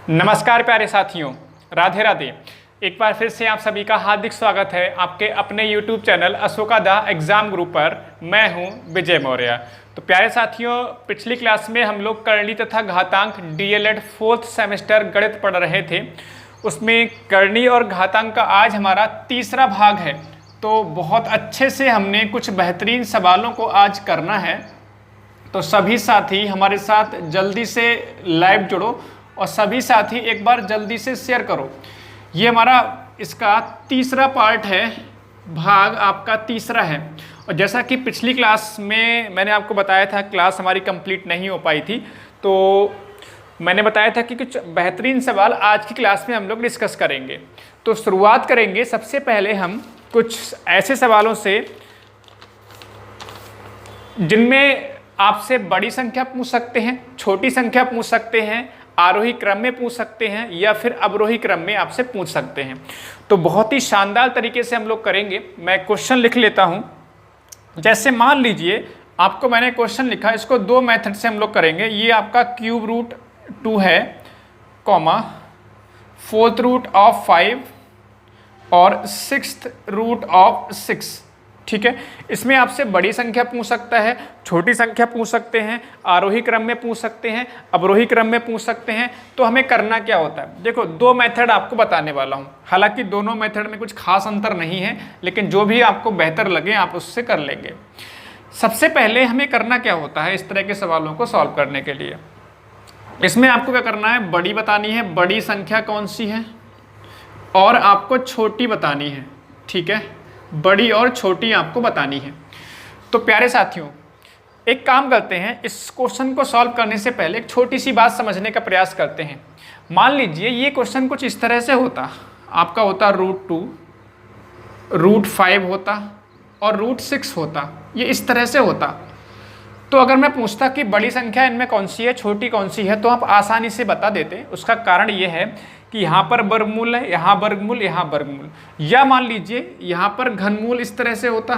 नमस्कार प्यारे साथियों, राधे राधे। एक बार फिर से आप सभी का हार्दिक स्वागत है आपके अपने YouTube चैनल अशोका दा एग्जाम ग्रुप पर। मैं हूं विजय मौर्य। तो प्यारे साथियों, पिछली क्लास में हम लोग करणी तथा घातांक DLED 4th सेमेस्टर गणित पढ़ रहे थे। उसमें करणी और घातांक का आज हमारा तीसरा भाग है। तो बहुत अच्छे से हमने कुछ बेहतरीन सवालों को आज करना है। तो सभी साथी हमारे साथ जल्दी से लाइव जुड़ो और सभी साथी एक बार जल्दी से शेयर करो। ये हमारा इसका तीसरा पार्ट है, भाग आपका तीसरा है। और जैसा कि पिछली क्लास में मैंने आपको बताया था, क्लास हमारी कंप्लीट नहीं हो पाई थी, तो मैंने बताया था कि कुछ बेहतरीन सवाल आज की क्लास में हम लोग डिस्कस करेंगे। तो शुरुआत करेंगे सबसे पहले हम कुछ ऐसे सवालों से जिनमें आपसे बड़ी संख्या पूछ सकते हैं, छोटी संख्या पूछ सकते हैं, आरोही क्रम में पूछ सकते हैं या फिर अवरोही क्रम में आपसे पूछ सकते हैं। तो बहुत ही शानदार तरीके से हम लोग करेंगे। मैं क्वेश्चन लिख लेता हूं। जैसे मान लीजिए आपको मैंने क्वेश्चन लिखा, इसको दो मेथड से हम लोग करेंगे। ये आपका क्यूब रूट 2 है, कॉमा 4th रूट ऑफ 5 और 6th रूट ऑफ 6। ठीक है, इसमें आपसे बड़ी संख्या पूछ सकता है, छोटी संख्या पूछ सकते हैं, आरोही क्रम में पूछ सकते हैं, अवरोही क्रम में पूछ सकते हैं। तो हमें करना क्या होता है, देखो दो मेथड आपको बताने वाला हूं। हालांकि दोनों मेथड में कुछ खास अंतर नहीं है, लेकिन जो भी आपको बेहतर लगे आप उससे कर लेंगे। सबसे पहले हमें करना क्या होता है इस तरह के सवालों को सॉल्व करने के लिए, इसमें आपको क्या करना है, बड़ी बतानी है, बड़ी संख्या कौन सी है, और आपको छोटी बतानी है। ठीक है, बड़ी और छोटी आपको बतानी है। तो प्यारे साथियों, एक काम करते हैं, इस क्वेश्चन को सॉल्व करने से पहले एक छोटी सी बात समझने का प्रयास करते हैं। मान लीजिए ये क्वेश्चन कुछ इस तरह से होता, आपका होता √2, √5 होता और √6 होता, ये इस तरह से होता। तो अगर मैं पूछता कि बड़ी संख्या इनमें कौन सी है, छोटी कौन सी है, तो आप आसानी से बता देते। उसका कारण ये है कि यहाँ पर वर्गमूल है, यहाँ वर्गमूल, यहाँ वर्गमूल, या मान लीजिए यहाँ पर घनमूल इस तरह से होता।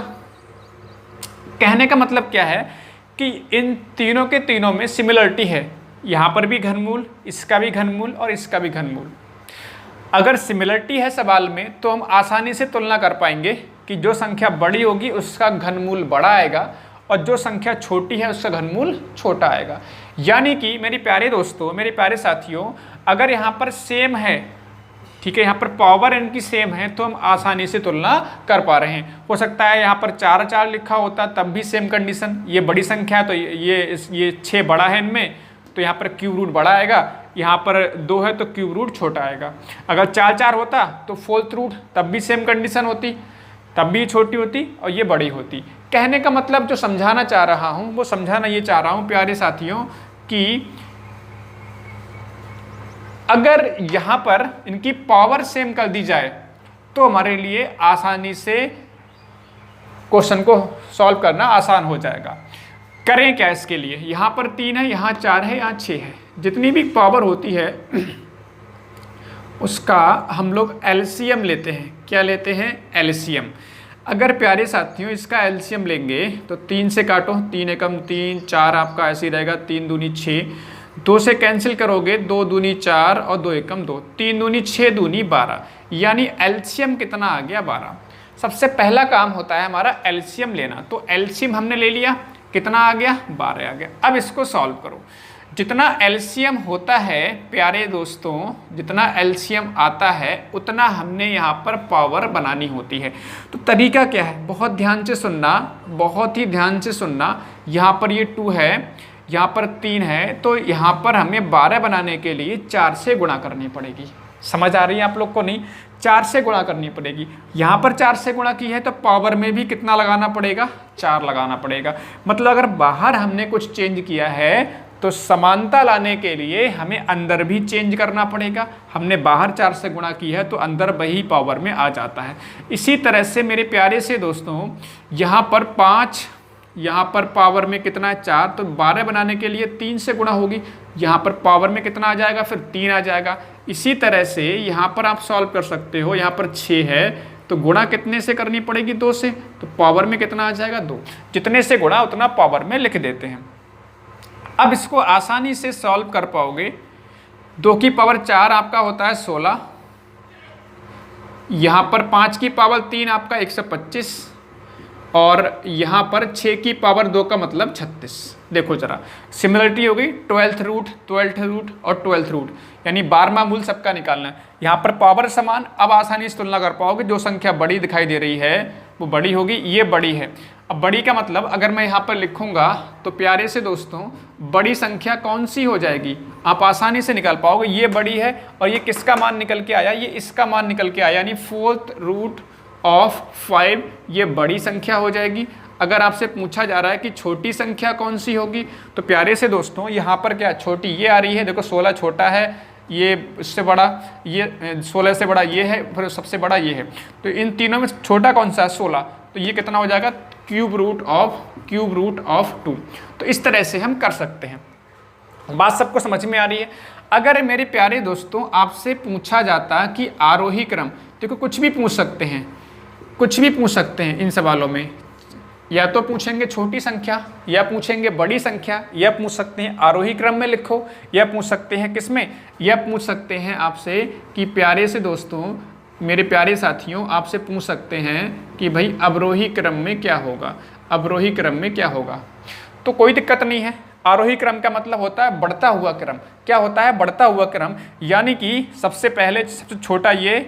कहने का मतलब क्या है कि इन तीनों के तीनों में सिमिलरिटी है, यहाँ पर भी घनमूल, इसका भी घनमूल और इसका भी घनमूल। अगर सिमिलरिटी है सवाल में तो हम आसानी से तुलना कर पाएंगे कि जो संख्या बड़ी होगी उसका घनमूल बड़ा आएगा और जो संख्या छोटी है उसका घनमूल छोटा आएगा। यानी कि मेरे प्यारे दोस्तों, मेरे प्यारे साथियों, अगर यहाँ पर सेम है, ठीक है, यहाँ पर पावर इनकी सेम है, तो हम आसानी से तुलना कर पा रहे हैं। हो सकता है यहाँ पर 4 लिखा होता तब भी सेम कंडीशन, ये बड़ी संख्या है तो ये 6 बड़ा है इनमें, तो यहाँ पर क्यूब रूट बड़ा आएगा, यहाँ पर 2 है तो क्यूब रूट छोटा आएगा। अगर 4 होता तो 4th रूट, तब भी सेम कंडीशन होती, तब भी छोटी होती और ये बड़ी होती। कहने का मतलब जो समझाना चाह रहा हूँ वो समझाना ये चाह रहा हूँ प्यारे साथियों कि अगर यहाँ पर इनकी पावर सेम कर दी जाए तो हमारे लिए आसानी से क्वेश्चन को सॉल्व करना आसान हो जाएगा। करें क्या इसके लिए, यहाँ पर 3 है, यहाँ 4 है, यहाँ 6 है, जितनी भी पावर होती है उसका हम लोग एलसीएम लेते हैं। क्या लेते हैं, एलसीएम। अगर प्यारे साथियों इसका एलसीएम लेंगे तो 3 से काटो, 3 एकम 3, 4 आपका ऐसे ही रहेगा, 3 दूनी 6, 2 से कैंसिल करोगे, 2 दूनी 4 और 2 एकम 2, 3 दूनी 6 दूनी 12, यानी एलसीएम कितना आ गया, 12। सबसे पहला काम होता है हमारा एलसीएम लेना। तो एलसीएम हमने ले लिया, कितना आ गया, 12 आ गया। अब इसको सॉल्व करो। जितना एलसीएम होता है प्यारे दोस्तों, जितना एलसीएम आता है उतना हमने यहाँ पर पावर बनानी होती है। तो तरीका क्या है, बहुत ध्यान से सुनना, बहुत ही ध्यान से सुनना। यहाँ पर ये 2 है, यहाँ पर 3 है, तो यहाँ पर हमें 12 बनाने के लिए 4 से गुणा करनी पड़ेगी। समझ आ रही है आप लोग को, नहीं, 4 से गुणा करनी पड़ेगी। यहाँ पर 4 से गुणा की है तो पावर में भी कितना लगाना पड़ेगा, 4 लगाना पड़ेगा। मतलब अगर बाहर हमने कुछ चेंज किया है तो समानता लाने के लिए हमें अंदर भी चेंज करना पड़ेगा। हमने बाहर 4 से गुणा की है तो अंदर वही पावर में आ जाता है। इसी तरह से मेरे प्यारे से दोस्तों, यहाँ पर 5, यहाँ पर पावर में कितना है, 4, तो 12 बनाने के लिए 3 से गुणा होगी, यहाँ पर पावर में कितना आ जाएगा, फिर 3 आ जाएगा। इसी तरह से यहाँ पर आप सॉल्व कर सकते हो, यहाँ पर 6 है तो गुणा कितने से करनी पड़ेगी, 2 से, तो पावर में कितना आ जाएगा, 2। जितने से गुणा उतना पावर में लिख देते हैं। अब इसको आसानी से सॉल्व कर पाओगे 2 की पावर 4 आपका होता है 16, यहाँ पर 5 की पावर 3 आपका 125, और यहाँ पर 6 की पावर 2 का मतलब 36। देखो जरा सिमिलरिटी हो गई, 12th रूट, 12th रूट और 12th रूट, यानी 12वां मूल सबका निकालना है। यहाँ पर पावर समान, अब आसानी से तुलना कर पाओगे, जो संख्या बड़ी दिखाई दे रही है वो बड़ी होगी, ये बड़ी है। अब बड़ी का मतलब अगर मैं यहाँ पर लिखूंगा तो प्यारे से दोस्तों बड़ी संख्या कौन सी हो जाएगी, आप आसानी से निकाल पाओगे, ये बड़ी है और ये किसका मान निकल के आया, ये इसका मान निकल के आया, यानी 4th रूट ऑफ 5 ये बड़ी संख्या हो जाएगी। अगर आपसे पूछा जा रहा है कि छोटी संख्या कौन सी होगी, तो प्यारे से दोस्तों यहाँ पर क्या छोटी ये आ रही है, देखो 16 छोटा है, ये इससे बड़ा, ये 16 से बड़ा ये है, फिर सबसे बड़ा ये है, तो इन तीनों में छोटा कौन सा है 16, तो ये कितना हो जाएगा क्यूब रूट ऑफ 2। तो इस तरह से हम कर सकते हैं। बात सबको समझ में आ रही है। अगर मेरे प्यारे दोस्तों आपसे पूछा जाता कि आरोही क्रम, देखो कुछ भी पूछ सकते हैं, कुछ भी पूछ सकते हैं इन सवालों में, या तो पूछेंगे छोटी संख्या, या पूछेंगे बड़ी संख्या, या पूछ सकते हैं आरोही क्रम में लिखो, या पूछ सकते हैं किसमें, या पूछ सकते हैं आपसे कि प्यारे से दोस्तों मेरे प्यारे साथियों आपसे पूछ सकते हैं कि भाई अवरोही क्रम में क्या होगा, अवरोही क्रम में क्या होगा। तो कोई दिक्कत नहीं है। आरोही क्रम का मतलब होता है बढ़ता हुआ क्रम। क्या होता है? बढ़ता हुआ क्रम, यानी कि सबसे पहले सबसे छोटा ये,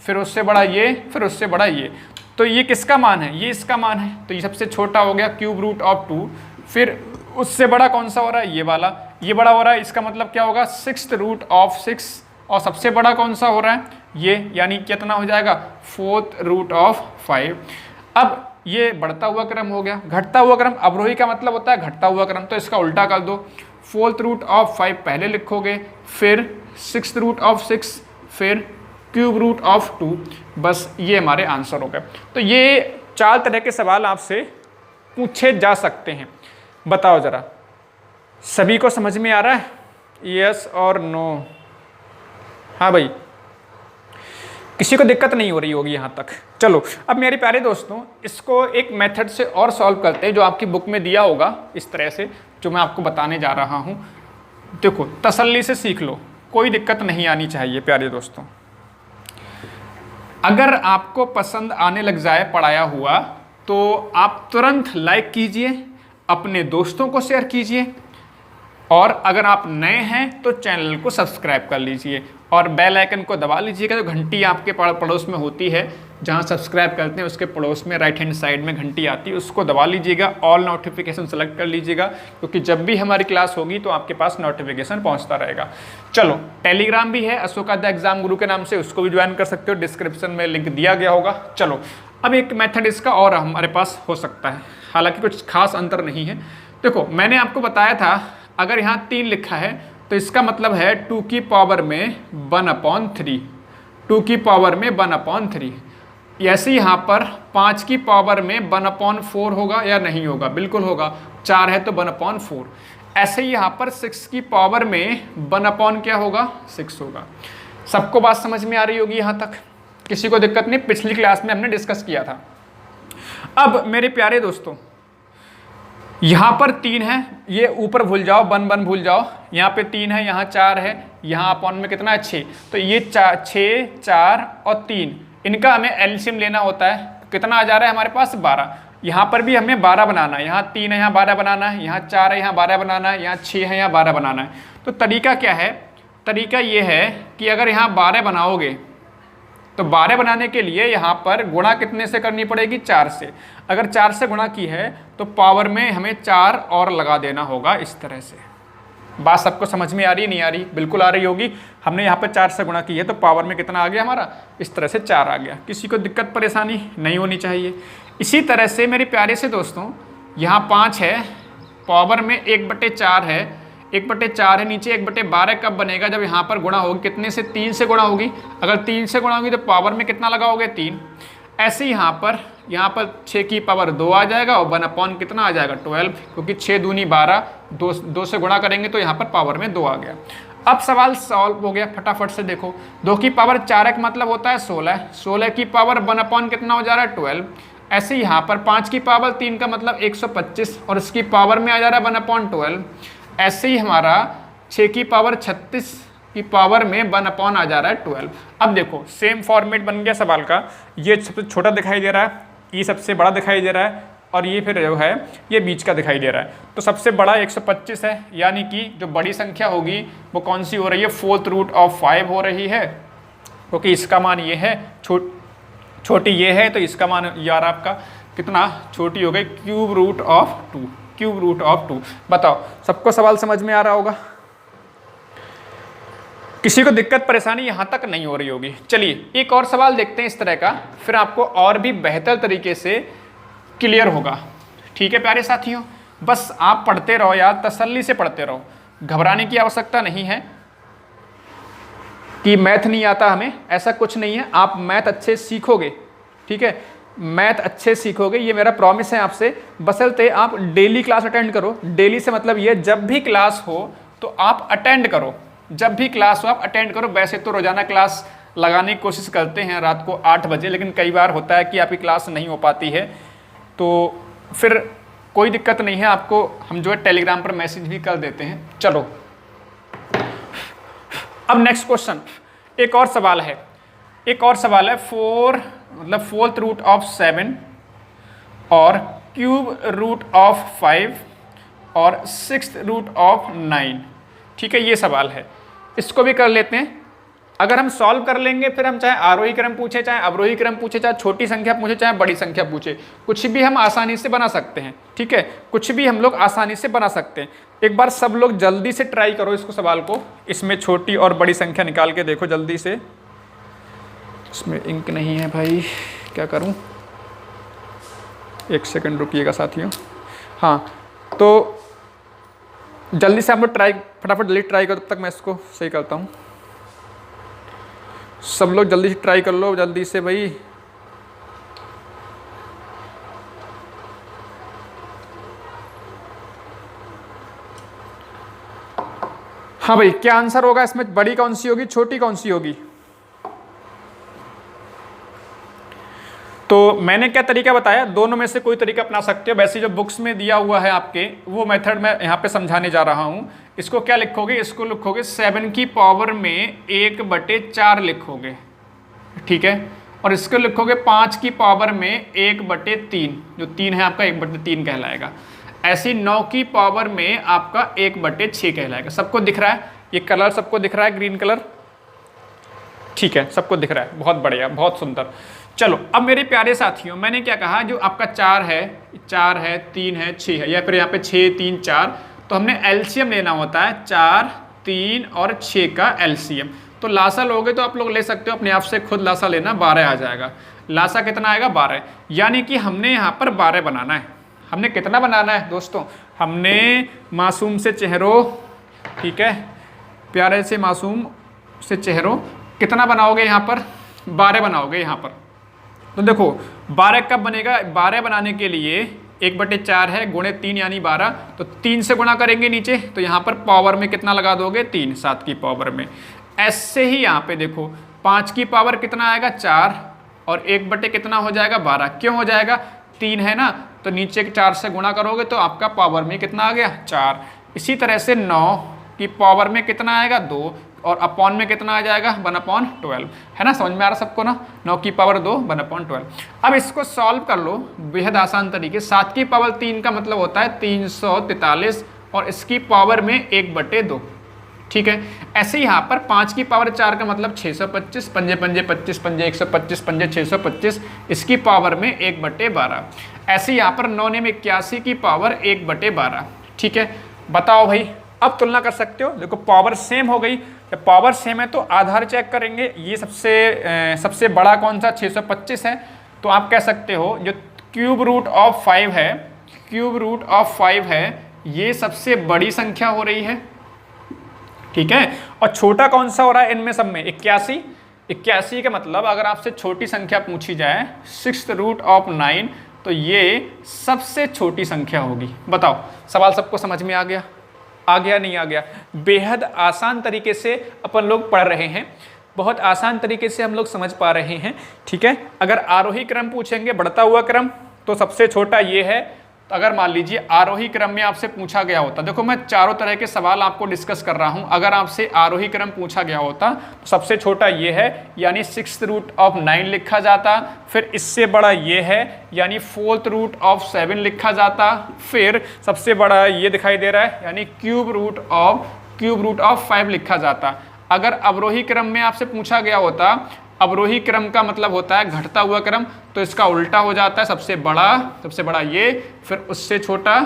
फिर उससे बड़ा ये, फिर उससे बड़ा ये। तो ये किसका मान है? ये इसका मान है, तो ये सबसे छोटा हो गया क्यूब रूट ऑफ 2। फिर उससे बड़ा कौन सा हो रहा है? ये वाला, ये बड़ा हो रहा है, इसका मतलब क्या होगा? 6th root of 6। और सबसे बड़ा कौन सा हो रहा है? ये, यानी कितना हो जाएगा? 4th root of 5। अब ये बढ़ता हुआ क्रम हो गया। घटता हुआ क्रम, अवरोही का मतलब होता है घटता हुआ क्रम, तो इसका उल्टा कर दो। 4th रूट ऑफ 5 पहले लिखोगे, फिर 6th रूट ऑफ 6, फिर क्यूब रूट ऑफ 2। बस ये हमारे आंसर हो गए। तो ये 4 तरह के सवाल आपसे पूछे जा सकते हैं। बताओ जरा, सभी को समझ में आ रहा है? यस और नो? हाँ भाई, किसी को दिक्कत नहीं हो रही होगी यहाँ तक। चलो अब मेरे प्यारे दोस्तों इसको एक मेथड से और सॉल्व करते हैं, जो आपकी बुक में दिया होगा इस तरह से, जो मैं आपको बताने जा रहा हूँ। देखो तसल्ली से सीख लो, कोई दिक्कत नहीं आनी चाहिए प्यारे दोस्तों। अगर आपको पसंद आने लग जाए पढ़ाया हुआ, तो आप तुरंत लाइक कीजिए, अपने दोस्तों को शेयर कीजिए, और अगर आप नए हैं तो चैनल को सब्सक्राइब कर लीजिए और बेल आइकन को दबा लीजिएगा। जो घंटी आपके पड़ोस में होती है, जहां सब्सक्राइब करते हैं उसके पड़ोस में राइट हैंड साइड में घंटी आती है, उसको दबा लीजिएगा। ऑल नोटिफिकेशन सेलेक्ट कर लीजिएगा, क्योंकि जब भी हमारी क्लास होगी तो आपके पास नोटिफिकेशन पहुंचता रहेगा। चलो टेलीग्राम भी है अशोका द एग्जाम गुरु के नाम से, उसको भी ज्वाइन कर सकते हो, डिस्क्रिप्शन में लिंक दिया गया होगा। चलो अब एक मेथड इसका और हमारे पास हो सकता है, हालांकि कुछ खास अंतर नहीं है। देखो मैंने आपको बताया था, अगर यहाँ 3 लिखा है तो इसका मतलब है 2 की पावर में 1/3, 2 की पावर में 1/3। ऐसे यहाँ पर 5 की पावर में 1/4 होगा या नहीं होगा? बिल्कुल होगा, 4 है तो 1/4। ऐसे ही यहाँ पर 6 की पावर में 1/ क्या होगा? 6 होगा। सबको बात समझ में आ रही होगी यहाँ तक? किसी को दिक्कत नहीं? पिछली क्लास में हमने डिस्कस किया था। अब मेरे प्यारे दोस्तों यहाँ पर 3 है, ये ऊपर भूल जाओ, 1 भूल जाओ। यहाँ पे 3 है, यहाँ 4 है, यहाँ अपॉन में कितना है? 6। तो ये 6, 4 और 3, इनका हमें एलसीएम लेना होता है। कितना आ जा रहा है हमारे पास? 12। यहाँ पर भी हमें 12 बनाना है। यहाँ 3 है, यहाँ 12 बनाना है, यहाँ 4 है, यहाँ 12 बनाना है, यहाँ 6 है, यहाँ 12 बनाना है। तो तरीका क्या है? तरीका ये है कि अगर यहाँ 12 बनाओगे तो 12 बनाने के लिए यहाँ पर गुणा कितने से करनी पड़ेगी? 4 से। अगर 4 से गुणा की है तो पावर में हमें 4 और लगा देना होगा, इस तरह से। बात सबको समझ में आ रही नहीं आ रही? बिल्कुल आ रही होगी। हमने यहाँ पर 4 से गुणा की है तो पावर में कितना आ गया हमारा? इस तरह से 4 आ गया। किसी को दिक्कत परेशानी नहीं होनी चाहिए। इसी तरह से मेरे प्यारे से दोस्तों यहाँ 5 है, पावर में 1/4 है, 1/4 है, नीचे 1/12 कब बनेगा? जब यहाँ पर गुणा होगी, कितने से? 3 से गुणा होगी। अगर 3 से गुणा होगी तो पावर में कितना लगाओगे? 3। ऐसे ही यहाँ पर 6 की पावर 2 आ जाएगा और 1/, कितना आ जाएगा? 12, क्योंकि 6 दूनी 12, 2 से गुणा करेंगे तो यहाँ पर पावर में 2 आ गया। अब सवाल सॉल्व हो गया, फटाफट से देखो। 2 की पावर 4 का मतलब होता है 16, 16 की पावर 1/, कितना हो जा रहा है? 12। ऐसे ही यहाँ पर 5 की पावर 3 का मतलब 125, और इसकी पावर में आ जा रहा है 1/12। ऐसे ही हमारा 6 की पावर 36 की पावर में 1/, आ जा रहा है 12। अब देखो सेम फॉर्मेट बन गया सवाल का, ये सबसे छोटा दिखाई दे रहा है, ये सबसे बड़ा दिखाई दे रहा है, और ये फिर जो है ये बीच का दिखाई दे रहा है। तो सबसे बड़ा 125 है, यानी कि जो बड़ी संख्या होगी वो कौन सी हो रही है, 4√5 हो रही है, क्योंकि इसका मान ये है, छोटी ये है, तो इसका मान यार आपका कितना छोटी हो गई, √2। बताओ सबको सवाल समझ में आ रहा होगा, किसी को दिक्कत परेशानी यहां तक नहीं हो रही होगी। चलिए एक और सवाल देखते हैं इस तरह का, फिर आपको और भी बेहतर तरीके से क्लियर होगा। ठीक है प्यारे साथियों, बस आप पढ़ते रहो यार, तसल्ली से पढ़ते रहो, घबराने की आवश्यकता नहीं है कि मैथ नहीं आता हमें, ऐसा कुछ नहीं है। आप मैथ अच्छे सीखोगे, ठीक है, मैथ अच्छे सीखोगे, ये मेरा प्रॉमिस है आपसे, बशर्ते आप डेली क्लास अटेंड करो। डेली से मतलब ये जब भी क्लास हो तो आप अटेंड करो, जब भी क्लास हो आप अटेंड करो। वैसे तो रोजाना क्लास लगाने की कोशिश करते हैं रात को 8 बजे, लेकिन कई बार होता है कि आपकी क्लास नहीं हो पाती है, तो फिर कोई दिक्कत नहीं है, आपको हम जो है टेलीग्राम पर मैसेज भी कर देते हैं। चलो अब नेक्स्ट क्वेश्चन, एक और सवाल है, 4√7 और √5 और 6√9। ठीक है, ये सवाल है, इसको भी कर लेते हैं। अगर हम सॉल्व कर लेंगे, फिर हम चाहे आरोही क्रम पूछे, चाहे अवरोही क्रम पूछे, चाहे छोटी संख्या पूछे, चाहे बड़ी संख्या पूछे, कुछ भी हम आसानी से बना सकते हैं। ठीक है, कुछ भी हम लोग आसानी से बना सकते हैं। एक बार सब लोग जल्दी से ट्राई करो इसको, सवाल को, इसमें छोटी और बड़ी संख्या निकाल के देखो जल्दी से। इसमें इंक नहीं है भाई, क्या करूं, 1 सेकंड रुकिएगा साथियों। हाँ, तो जल्दी से आप लोग ट्राई, फटाफट जल्दी ट्राई करो, तब तक मैं इसको सही करता हूँ। सब लोग जल्दी से ट्राई कर लो, जल्दी से भाई। हाँ भाई, क्या आंसर होगा इसमें, बड़ी कौन सी होगी, छोटी कौन सी होगी? तो मैंने क्या तरीका बताया, दोनों में से कोई तरीका अपना सकते हो। वैसे जो बुक्स में दिया हुआ है आपके, वो मेथड मैं यहाँ पे समझाने जा रहा हूँ। इसको क्या लिखोगे, इसको लिखोगे 7 की पावर में 1/4 लिखोगे, ठीक है, और इसको लिखोगे 5 की पावर में 1/3, जो 3 है आपका 1/3 कहलाएगा। ऐसी 9 की पावर में आपका 1/6 कहलाएगा। सबको दिख रहा है ये कलर, सबको दिख रहा है ग्रीन कलर, ठीक है, सबको दिख रहा है, बहुत बढ़िया, बहुत सुंदर। चलो अब मेरे प्यारे साथियों, मैंने क्या कहा, जो आपका 4 है, 3 है, 6 है, या फिर यहाँ पे 6, 3, 4, तो हमने एलसीएम लेना होता है 4, 3 और 6 का एलसीएम। तो लासा लोगे तो आप लोग ले सकते हो, अपने आप से खुद लासा लेना, 12 आ जाएगा। लासा कितना आएगा, 12, यानी कि हमने यहाँ पर 12 बनाना है। हमने कितना बनाना है दोस्तों, हमने मासूम से चेहरों, ठीक है, प्यारे से मासूम से चेहरों, कितना बनाओगे यहाँ पर, 12 बनाओगे यहाँ पर। तो देखो 12 कब बनेगा, 12 बनाने के लिए 1/4 है, गुणे 3 यानी 12, तो 3 से गुणा करेंगे नीचे, तो यहाँ पर पावर में कितना लगा दोगे, 3, 7 की पावर में। ऐसे ही यहाँ पे देखो 5 की पावर कितना आएगा, 4, और 1/, कितना हो जाएगा, 12। क्यों हो जाएगा, 3 है ना, तो नीचे के 4 से गुणा करोगे तो आपका पावर में कितना आ गया, 4। इसी तरह से 9 की पावर में कितना आएगा, 2, और अपॉन में कितना आ जाएगा, 1/12, है ना, समझ में आ रहा सबको ना, 9 की पावर 2, 1/12। अब इसको सॉल्व कर लो बेहद आसान तरीके। 7 की पावर 3 का मतलब होता है 343, और इसकी पावर में 1/2, ठीक है। ऐसे यहाँ पर 5 की पावर 4 का मतलब 625, पंजे पंजे 25, पंजे 125, पंजे 625, इसकी पावर में 1/12। ऐसे यहाँ पर 9 में 81 की पावर 1/12, ठीक है। बताओ भाई, अब तुलना कर सकते हो, देखो पावर सेम हो गई। जब पावर सेम है तो आधार चेक करेंगे, ये सबसे बड़ा कौन सा, 625 है, तो आप कह सकते हो जो √5 है, √5 है, ये सबसे बड़ी संख्या हो रही है, ठीक है। और छोटा कौन सा हो रहा है इनमें सब में, 81। 81 का मतलब अगर आपसे छोटी संख्या पूछी जाए 6√9, तो ये सबसे छोटी संख्या होगी। बताओ सवाल सबको समझ में आ गया, नहीं आ गया? बेहद आसान तरीके से अपन लोग पढ़ रहे हैं, बहुत आसान तरीके से हम लोग समझ पा रहे हैं, ठीक है। अगर आरोही क्रम पूछेंगे, बढ़ता हुआ क्रम, तो सबसे छोटा ये है, तो अगर मान लीजिए आरोही क्रम में आपसे पूछा गया होता, देखो मैं चारों तरह के सवाल आपको डिस्कस कर रहा हूं, अगर आपसे आरोही क्रम पूछा गया होता तो सबसे छोटा ये है यानी 6th रूट ऑफ 9 लिखा जाता, फिर इससे बड़ा ये है यानी 4th रूट ऑफ 7 लिखा जाता, फिर सबसे बड़ा ये दिखाई दे रहा है यानी क्यूब रूट ऑफ 5 लिखा जाता। अगर अवरोही क्रम में आपसे पूछा गया होता, अवरोही क्रम का मतलब होता है घटता हुआ क्रम, तो इसका उल्टा हो जाता है, सबसे बड़ा ये, फिर उससे छोटा,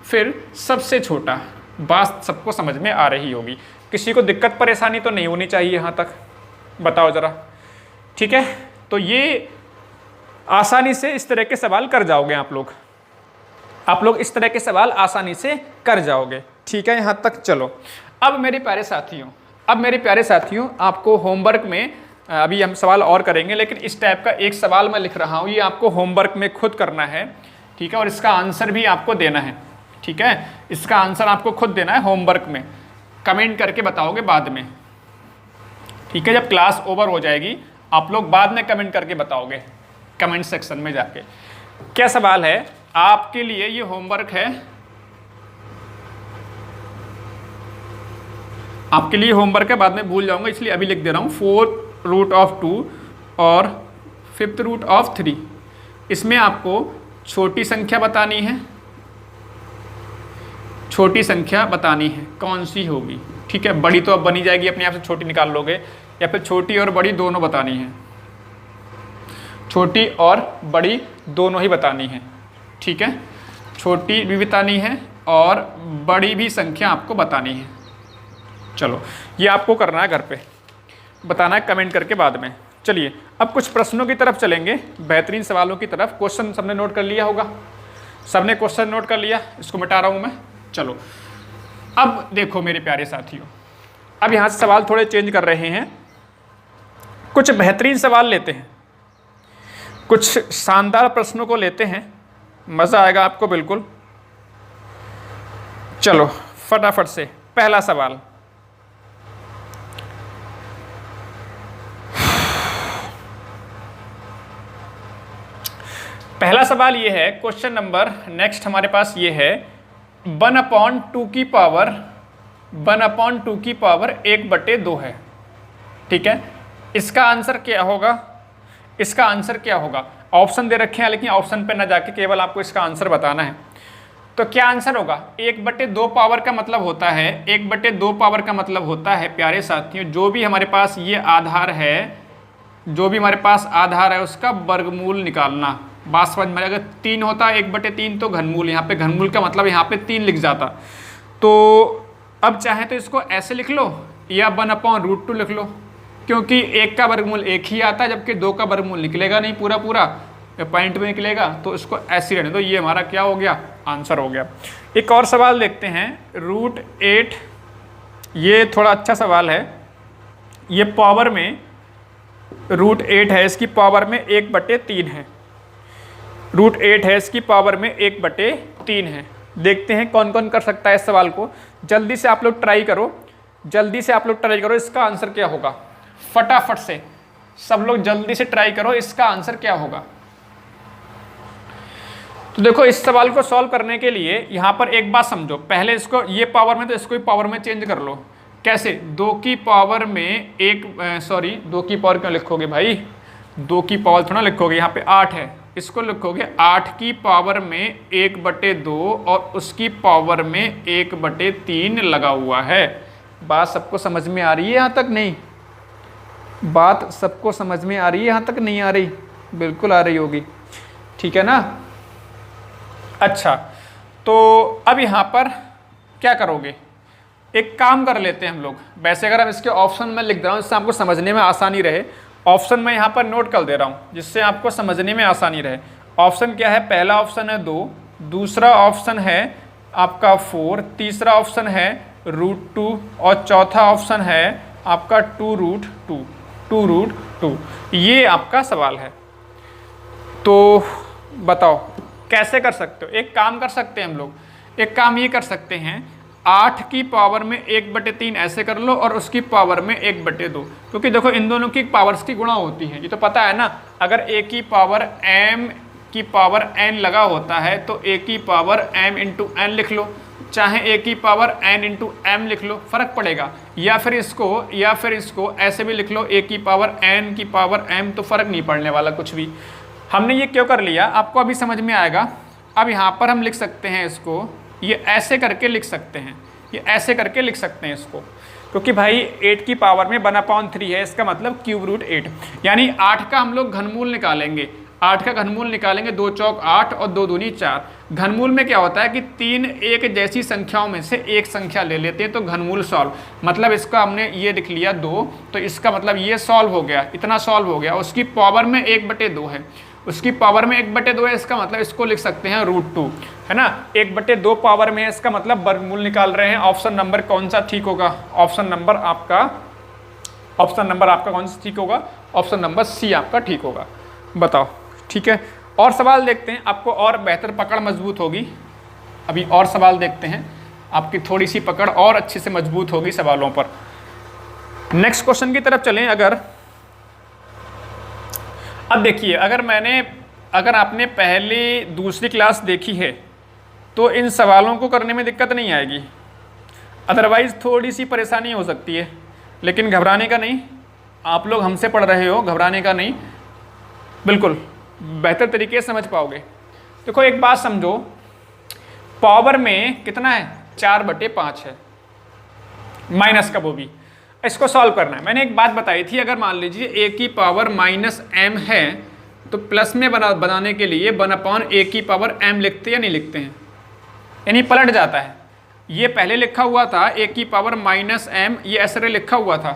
फिर सबसे छोटा। बात सबको समझ में आ रही होगी, किसी को दिक्कत परेशानी तो नहीं होनी चाहिए यहाँ तक, बताओ जरा, ठीक है। तो ये आसानी से इस तरह के सवाल कर जाओगे आप लोग इस तरह के सवाल आसानी से कर जाओगे, ठीक है। यहाँ तक चलो। अब मेरे प्यारे साथियों आपको होमवर्क में, अभी हम सवाल और करेंगे, लेकिन इस टाइप का एक सवाल मैं लिख रहा हूँ, ये आपको होमवर्क में खुद करना है, ठीक है, और इसका आंसर भी आपको देना है, ठीक है। इसका आंसर आपको खुद देना है होमवर्क में, कमेंट करके बताओगे बाद में, ठीक है। जब क्लास ओवर हो जाएगी आप लोग बाद में कमेंट करके बताओगे कमेंट सेक्शन में जाके। क्या सवाल है आपके लिए, ये होमवर्क है आपके लिए, होमवर्क है, बाद में भूल जाऊंगा इसलिए अभी लिख दे रहा हूँ। 4th रूट ऑफ 2 और 5th रूट ऑफ 3, इसमें आपको छोटी संख्या बतानी है, कौन सी होगी, ठीक है। बड़ी तो अब बनी जाएगी अपने आप से, छोटी निकाल लोगे, या फिर छोटी और बड़ी दोनों बतानी है, छोटी और बड़ी दोनों ही बतानी है, ठीक है। छोटी भी बतानी है और बड़ी भी संख्या आपको बतानी है। चलो ये आपको करना है, घर पे बताना है कमेंट करके बाद में। चलिए अब कुछ प्रश्नों की तरफ चलेंगे, बेहतरीन सवालों की तरफ। क्वेश्चन सबने नोट कर लिया होगा, सबने क्वेश्चन नोट कर लिया, इसको मिटा रहा हूँ मैं। चलो अब देखो मेरे प्यारे साथियों, अब यहाँ से सवाल थोड़े चेंज कर रहे हैं, कुछ बेहतरीन सवाल लेते हैं, कुछ शानदार प्रश्नों को लेते हैं, मज़ा आएगा आपको बिल्कुल। चलो फटाफट से पहला सवाल, पहला सवाल ये है, क्वेश्चन नंबर नेक्स्ट हमारे पास ये है, 1/2 की पावर 1/2 है, ठीक है। इसका आंसर क्या होगा, ऑप्शन दे रखे हैं, लेकिन ऑप्शन पे ना जाके केवल आपको इसका आंसर बताना है। तो क्या आंसर होगा, 1/2 पावर का मतलब होता है, 1/2 पावर का मतलब होता है प्यारे साथियों, जो भी हमारे पास ये आधार है, उसका वर्गमूल निकालना। बात समझ में, अगर 3 होता 1/3 तो घनमूल, यहाँ पे घनमूल का मतलब यहाँ पे 3 लिख जाता। तो अब चाहे तो इसको ऐसे लिख लो या 1/√2 लिख लो, क्योंकि 1 का वर्गमूल 1 ही आता है, जबकि 2 का वर्गमूल निकलेगा नहीं पूरा पॉइंट में निकलेगा, तो इसको ऐसे रहने दो। ये हमारा क्या हो गया, आंसर हो गया। एक और सवाल देखते हैं, √8, ये थोड़ा अच्छा सवाल है, ये पावर में √8 है, इसकी पावर में 1/3 है, √8 है, इसकी पावर में 1/3 है। देखते हैं कौन कौन कर सकता है इस सवाल को, जल्दी से आप लोग ट्राई करो, इसका आंसर क्या होगा, फटाफट से सब लोग जल्दी से ट्राई करो, इसका आंसर क्या होगा। तो देखो इस सवाल को सॉल्व करने के लिए यहाँ पर एक बात समझो, पहले इसको ये पावर में, तो इसको भी पावर में चेंज कर लो। कैसे, 2 की पावर में 2 की पावर क्यों लिखोगे भाई, 2 की पावर थोड़ा लिखोगे, यहाँ पे 8 है, इसको लिखोगे 8 की पावर में 1/2 और उसकी पावर में 1/3 लगा हुआ है। बात सबको समझ में आ रही है यहाँ तक, नहीं? बात सबको समझ में आ रही है यहाँ तक, नहीं आ रही? बिल्कुल आ रही होगी, ठीक है ना। अच्छा, तो अब यहाँ पर क्या करोगे, एक काम कर लेते हैं हम लोग। वैसे अगर हम इसके ऑप्शन में लिख दे रहा हूँ, जिससे आपको समझने में आसानी रहे, ऑप्शन में यहाँ पर नोट कर दे रहा हूँ जिससे आपको समझने में आसानी रहे। ऑप्शन क्या है, पहला ऑप्शन है 2, दूसरा ऑप्शन है आपका 4, तीसरा ऑप्शन है √2 और चौथा ऑप्शन है आपका 2√2। ये आपका सवाल है। तो बताओ कैसे कर सकते हो। एक काम कर सकते हैं हम लोग, एक काम ये कर सकते हैं, 8 की पावर में 1/3 ऐसे कर लो और उसकी पावर में 1/2, क्योंकि देखो इन दोनों की पावर्स की गुणा होती है, ये तो पता है ना। अगर a की पावर m की पावर n लगा होता है तो a की पावर m इंटू n लिख लो, चाहे a की पावर n इंटू m लिख लो, फर्क पड़ेगा। या फिर इसको ऐसे भी लिख लो, a की पावर n की पावर m, तो फर्क नहीं पड़ने वाला कुछ भी। हमने ये क्यों कर लिया आपको अभी समझ में आएगा। अब यहाँ पर हम लिख सकते हैं इसको, ये ऐसे करके लिख सकते हैं, ये ऐसे करके लिख सकते हैं इसको, क्योंकि भाई 8 की पावर में 1/3 है, इसका मतलब क्यूब रूट 8, यानी 8 का हम लोग घनमूल निकालेंगे। 8 का घनमूल निकालेंगे, 2 चौक 8 और 2 दूनी 4। घनमूल में क्या होता है कि 3 एक जैसी संख्याओं में से एक संख्या ले लेते हैं तो घनमूल सॉल्व, मतलब इसका हमने ये लिख लिया 2, तो इसका मतलब ये सॉल्व हो गया, इतना सॉल्व हो गया। उसकी पावर में 1/2 है, उसकी पावर में 1/2 है, इसका मतलब इसको लिख सकते हैं √2, है ना। 1/2 पावर में है, इसका मतलब वर्गमूल निकाल रहे हैं। ऑप्शन नंबर कौन सा ठीक होगा? ऑप्शन नंबर आपका कौन सा ठीक होगा? ऑप्शन नंबर सी आपका ठीक होगा। बताओ, ठीक है। और सवाल देखते हैं, आपको और बेहतर पकड़ मजबूत होगी। अभी और सवाल देखते हैं, आपकी थोड़ी सी पकड़ और अच्छे से मजबूत होगी सवालों पर। नेक्स्ट क्वेश्चन की तरफ चलें। अब देखिए, अगर आपने पहली दूसरी क्लास देखी है तो इन सवालों को करने में दिक्कत नहीं आएगी, अदरवाइज़ थोड़ी सी परेशानी हो सकती है, लेकिन घबराने का नहीं। आप लोग हमसे पढ़ रहे हो, घबराने का नहीं, बिल्कुल बेहतर तरीके से समझ पाओगे। देखो एक बात समझो, पावर में कितना है? 4/5 है, माइनस का वो भी। इसको सॉल्व करना है। मैंने एक बात बताई थी, अगर मान लीजिए a की पावर -m है तो प्लस में बनाने के लिए 1/a की पावर m लिखते या नहीं लिखते हैं, यानी पलट जाता है। ये पहले लिखा हुआ था a की पावर -m, ये ऐसे लिखा हुआ था,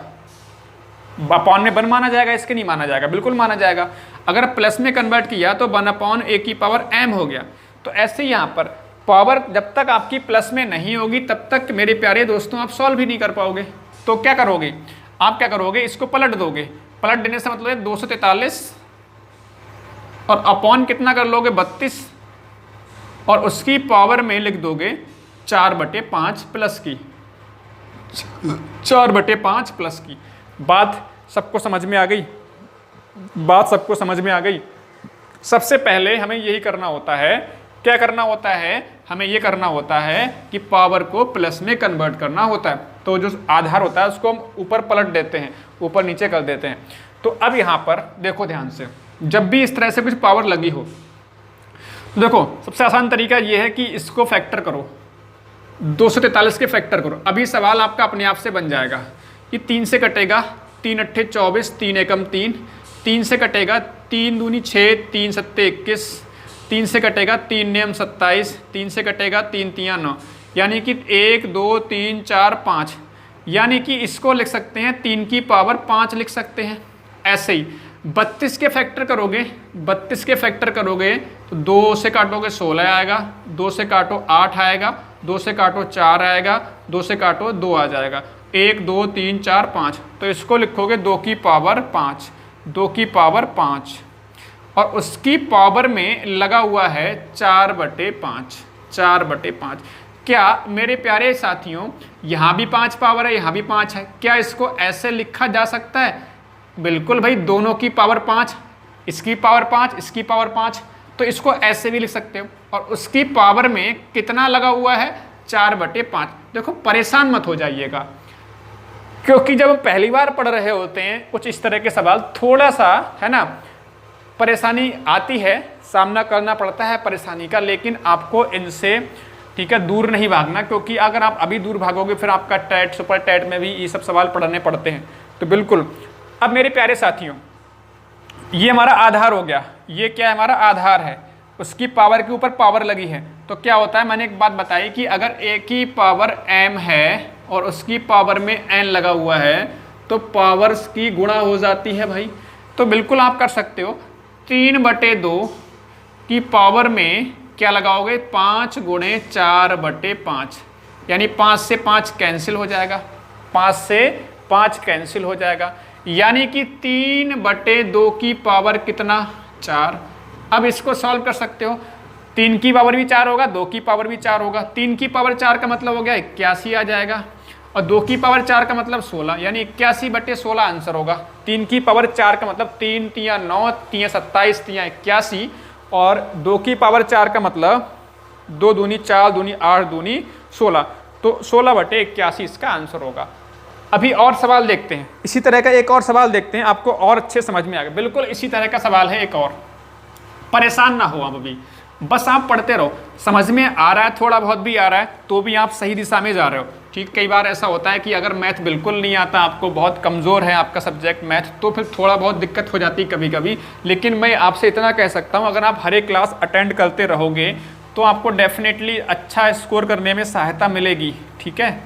अपॉन में 1 माना जाएगा, इसके नहीं माना जाएगा, बिल्कुल माना जाएगा। अगर प्लस में कन्वर्ट किया तो 1/a की पावर m हो गया। तो ऐसे यहाँ पर पावर जब तक आपकी प्लस में नहीं होगी तब तक मेरे प्यारे दोस्तों आप सॉल्व ही नहीं कर पाओगे। तो क्या करोगे आप? क्या करोगे, इसको पलट दोगे। पलट देने से मतलब है 243 और अपॉन कितना कर लोगे? 32, और उसकी पावर में लिख दोगे 4/5 प्लस की, 4/5 प्लस की। बात सबको समझ में आ गई? बात सबको समझ में आ गई? सबसे पहले हमें यही करना होता है। क्या करना होता है? हमें ये करना होता है कि पावर को प्लस में कन्वर्ट करना होता है। तो जो आधार होता है उसको हम ऊपर पलट देते हैं, ऊपर नीचे कर देते हैं। तो अब यहाँ पर देखो ध्यान से, जब भी इस तरह से कुछ पावर लगी हो तो देखो सबसे आसान तरीका ये है कि इसको फैक्टर करो, 243 के फैक्टर करो। अभी सवाल आपका अपने आप से बन जाएगा। ये 3 से कटेगा, 3 अट्ठे 24, 3 एकम 3, 3 से कटेगा, 3 दूनी 6, 3 सत्ते 21, 3 से कटेगा, 3 नेम 27, 3 से कटेगा, 3 तियाँ 9, यानी कि 1 2 3 4 5, यानी कि इसको लिख सकते हैं 3 की पावर 5 लिख सकते हैं। ऐसे ही 32 के फैक्टर करोगे, 32 के फैक्टर करोगे तो 2 से काटोगे 16 आएगा, 2 से काटो 8 आएगा, 2 से काटो 4 आएगा, 2 से काटो 2 आ जाएगा, 1 2 3 4 5। तो इसको लिखोगे 2 की पावर 5, 2 की पावर 5, और उसकी पावर में लगा हुआ है 4/5, 4/5। क्या मेरे प्यारे साथियों यहाँ भी 5 पावर है, यहाँ भी 5 है, क्या इसको ऐसे लिखा जा सकता है? बिल्कुल भाई, दोनों की पावर 5, इसकी पावर 5, इसकी पावर 5, तो इसको ऐसे भी लिख सकते हो। और उसकी पावर में कितना लगा हुआ है? 4/5। देखो परेशान मत हो जाइएगा, क्योंकि जब हम पहली बार पढ़ रहे होते हैं कुछ इस तरह के सवाल, थोड़ा सा है ना परेशानी आती है, सामना करना पड़ता है परेशानी का, लेकिन आपको इनसे ठीक है दूर नहीं भागना, क्योंकि अगर आप अभी दूर भागोगे फिर आपका टैट सुपर टैट में भी ये सब सवाल पढ़ने पड़ते हैं। तो बिल्कुल, अब मेरे प्यारे साथियों ये हमारा आधार हो गया, ये क्या है? हमारा आधार है, उसकी पावर के ऊपर पावर लगी है। तो क्या होता है, मैंने एक बात बताई कि अगर a की पावर m है और उसकी पावर में n लगा हुआ है तो पावर्स की गुणा हो जाती है भाई। तो बिल्कुल आप कर सकते हो, 3/2 की पावर में क्या लगाओगे? 5 गुणे 4/5, यानी 5 से 5 कैंसिल हो जाएगा, 5 से 5 कैंसिल हो जाएगा, यानी कि 3/2 की पावर कितना? 4। अब इसको सॉल्व कर सकते हो, 3 की पावर भी 4 होगा, 2 की पावर भी 4 होगा। 3 की पावर 4 का मतलब हो गया 81 आ जाएगा, और 2 की पावर 4 का मतलब 16, यानी 81/16 आंसर होगा। 3 की पावर 4 का मतलब 3 तियाँ 9, तियाँ 27, तियाँ 81, और 2 की पावर 4 का मतलब 2 दूनी 4 दूनी 8 दूनी 16, तो 16/81 इसका आंसर होगा। अभी और सवाल देखते हैं, इसी तरह का एक और सवाल देखते हैं, आपको और अच्छे समझ में आ गया। बिल्कुल इसी तरह का सवाल है एक और, परेशान ना हो आप अभी, बस आप पढ़ते रहो, समझ में आ रहा है, थोड़ा बहुत भी आ रहा है तो भी आप सही दिशा में जा रहे हो। ठीक, कई बार ऐसा होता है कि अगर मैथ बिल्कुल नहीं आता आपको, बहुत कमज़ोर है आपका सब्जेक्ट मैथ, तो फिर थोड़ा बहुत दिक्कत हो जाती है कभी कभी। लेकिन मैं आपसे इतना कह सकता हूँ, अगर आप हर एक क्लास अटेंड करते रहोगे तो आपको डेफिनेटली अच्छा स्कोर करने में सहायता मिलेगी। ठीक है,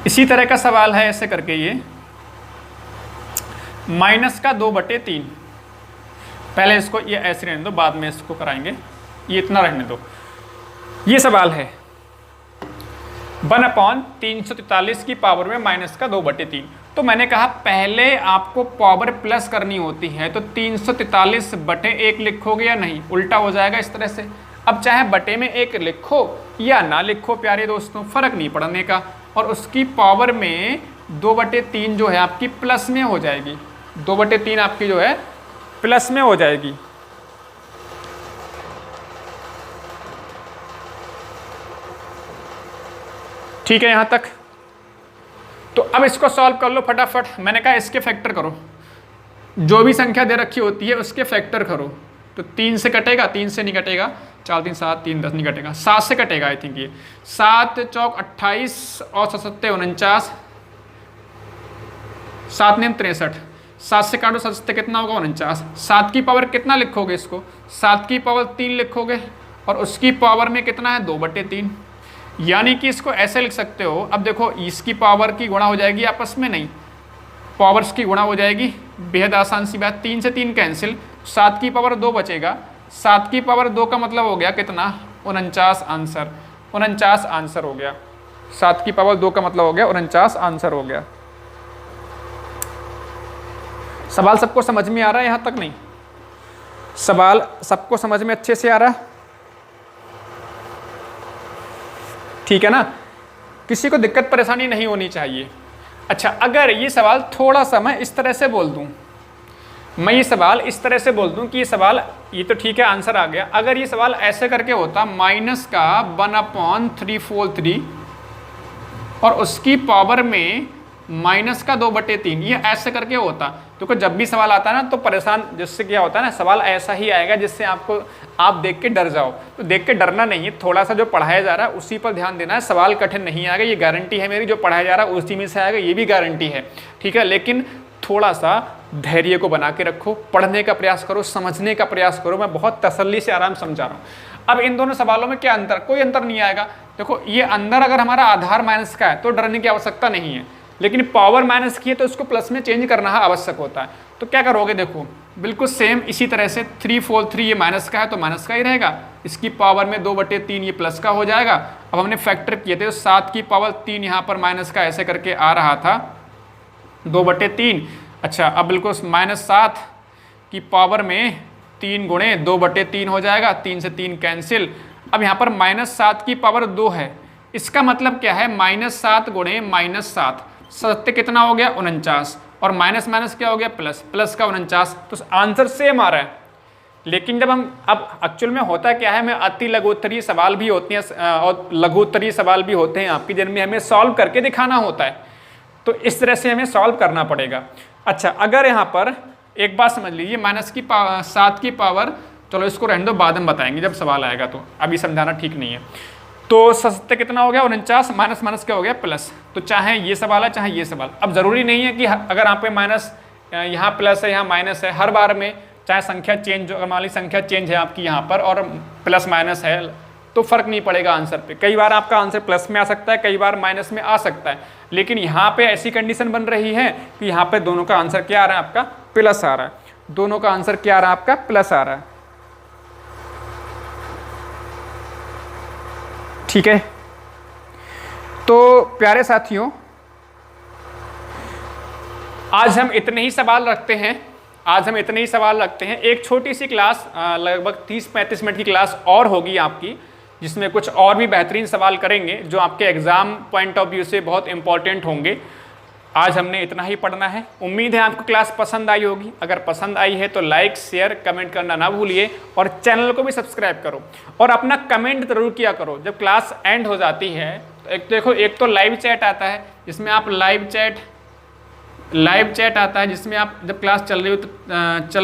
इसी तरह का सवाल है ऐसे करके, ये -2/3, पहले इसको ये ऐसे रहने दो, बाद में इसको कराएंगे, ये इतना रहने दो। ये सवाल है 1/343 की पावर में -2/3। तो मैंने कहा पहले आपको पावर प्लस करनी होती है, तो 343/1 लिखोगे या नहीं, उल्टा हो जाएगा इस तरह से। अब चाहे बटे में 1 लिखो या ना लिखो प्यारे दोस्तों, फर्क नहीं पड़ने का, और उसकी पावर में 2/3 जो है आपकी प्लस में हो जाएगी, 2/3 आपकी जो है प्लस में हो जाएगी। ठीक है यहां तक। तो अब इसको सॉल्व कर लो फटाफट। मैंने कहा इसके फैक्टर करो, जो भी संख्या दे रखी होती है उसके फैक्टर करो। तो 3 से कटेगा, 3 से नहीं कटेगा, 4 3 7 3 10 नहीं कटेगा, 7 से कटेगा आई थिंक। ये 7 चौक 28 और 7 सत्ते 49, 7 9 63, 7 से काटो 7 सत्ते कितना होगा 49। 7 की पावर कितना लिखोगे इसको, 7 की पावर 3 लिखोगे, और उसकी पावर में कितना है 2/3, यानी कि इसको ऐसे लिख सकते हो। अब देखो इसकी पावर की गुणा हो जाएगी आपस में, नहीं पावर्स की गुणा हो जाएगी, बेहद आसान सी बात। 3 से 3 कैंसिल, 7 की पावर 2 बचेगा, 7 की पावर 2 का मतलब हो गया कितना 49 आंसर, 49 आंसर हो गया। 7 की पावर 2 का मतलब हो गया 49 आंसर हो गया। सवाल सबको समझ में आ रहा है यहां तक? नहीं, सवाल सबको समझ में अच्छे से आ रहा है? ठीक है ना, किसी को दिक्कत परेशानी नहीं होनी चाहिए। अच्छा, अगर ये सवाल थोड़ा सा मैं इस तरह से बोल दूं, मैं ये सवाल इस तरह से बोल दूं कि ये सवाल, ये तो ठीक है आंसर आ गया, अगर ये सवाल ऐसे करके होता -1/343 और उसकी पावर में -2/3, ये ऐसे करके होता। क्योंकि जब भी सवाल आता है ना तो परेशान जिससे क्या होता है ना, सवाल ऐसा ही आएगा जिससे आपको आप देख के डर जाओ। तो देख के डरना नहीं है, थोड़ा सा जो पढ़ाया जा रहा है उसी पर ध्यान देना है। सवाल कठिन नहीं आएगा, ये गारंटी है मेरी, जो पढ़ाया जा रहा है उसी में से आएगा, ये भी गारंटी है। ठीक है, लेकिन थोड़ा सा धैर्य को बना के रखो, पढ़ने का प्रयास करो, समझने का प्रयास करो। मैं बहुत तसल्ली से आराम समझा रहा हूँ। अब इन दोनों सवालों में क्या अंतर? कोई अंतर नहीं आएगा। देखो ये अंदर अगर हमारा आधार माइनस का है तो डरने की आवश्यकता नहीं है, लेकिन पावर माइनस की है तो उसको प्लस में चेंज करना आवश्यक होता है। तो क्या करोगे, देखो बिल्कुल सेम इसी तरह से 343 ये माइनस का है तो माइनस का ही रहेगा, इसकी पावर में 2/3 ये प्लस का हो जाएगा। अब हमने फैक्टर किए थे, 7 की पावर 3 यहाँ पर माइनस का ऐसे करके आ रहा था 2/3। अच्छा, अब बिल्कुल -7 की पावर में 3 गुणे 2/3 हो जाएगा, 3 से 3 कैंसिल। अब यहाँ पर -7 की पावर 2 है, इसका मतलब क्या है -7 गुणे -7, सत्य कितना हो गया 49, और माइनस माइनस क्या हो गया प्लस, प्लस का 49। तो आंसर सेम आ रहा है। लेकिन जब हम, अब एक्चुअल में होता क्या है, में अति लघुत्तरीय सवाल भी होते हैं और लघुत्तरीय सवाल भी होते हैं आपकी, जिनमें हमें सॉल्व करके दिखाना होता है। तो इस तरह से हमें सॉल्व करना पड़ेगा। अच्छा, अगर यहाँ पर एक बात समझ लीजिए, -7 की पावर, चलो इसको रहने दो, बाद में बताएंगे जब सवाल आएगा, तो अभी समझाना ठीक नहीं है। तो सत्य कितना हो गया 49, माइनस माइनस क्या हो गया प्लस। तो चाहे ये सवाल है चाहे ये सवाल, अब जरूरी नहीं है कि अगर यहाँ पे माइनस, यहाँ प्लस है यहाँ माइनस है, हर बार में चाहे संख्या चेंज, अगर मान ली संख्या चेंज है आपकी यहाँ पर और प्लस माइनस है तो फर्क नहीं पड़ेगा आंसर पे। कई बार आपका आंसर प्लस में आ सकता है, कई बार माइनस में आ सकता है, लेकिन यहाँ पे ऐसी कंडीशन बन रही है कि यहाँ पे दोनों का आंसर क्या आ रहा है आपका प्लस आ रहा है, दोनों का आंसर क्या आ रहा है आपका प्लस आ रहा है। ठीक है, तो प्यारे साथियों आज हम इतने ही सवाल रखते हैं, एक छोटी सी क्लास लगभग 30-35 मिनट की क्लास और होगी आपकी, जिसमें कुछ और भी बेहतरीन सवाल करेंगे जो आपके एग्जाम पॉइंट ऑफ व्यू से बहुत इंपॉर्टेंट होंगे। आज हमने इतना ही पढ़ना है। उम्मीद है आपको क्लास पसंद आई होगी। अगर पसंद आई है तो लाइक शेयर कमेंट करना ना भूलिए और चैनल को भी सब्सक्राइब करो और अपना कमेंट जरूर किया करो। जब क्लास एंड हो जाती है तो एक देखो, एक तो लाइव चैट आता है जिसमें आप लाइव चैट आता है जिसमें आप जब क्लास चल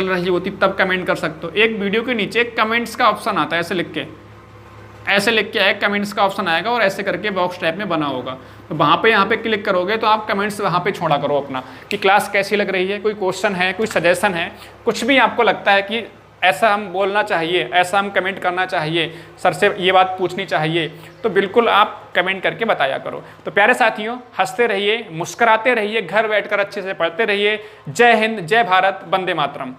रही होती तब कमेंट कर सकते हो। एक वीडियो के नीचे कमेंट्स का ऑप्शन आता है, ऐसे लिख के आए कमेंट्स का ऑप्शन आएगा और ऐसे करके बॉक्स टाइप में बना होगा। तो वहाँ पे यहाँ पे क्लिक करोगे तो आप कमेंट्स वहाँ पे छोड़ा करो अपना कि क्लास कैसी लग रही है, कोई क्वेश्चन है, कोई सजेशन है, कुछ भी आपको लगता है कि ऐसा हम बोलना चाहिए, ऐसा हम कमेंट करना चाहिए, सर से ये बात पूछनी चाहिए, तो बिल्कुल आप कमेंट करके बताया करो। तो प्यारे साथियों, हंसते रहिए, मुस्कुराते रहिए, घर बैठकर अच्छे से पढ़ते रहिए। जय हिंद, जय भारत, वंदे मातरम।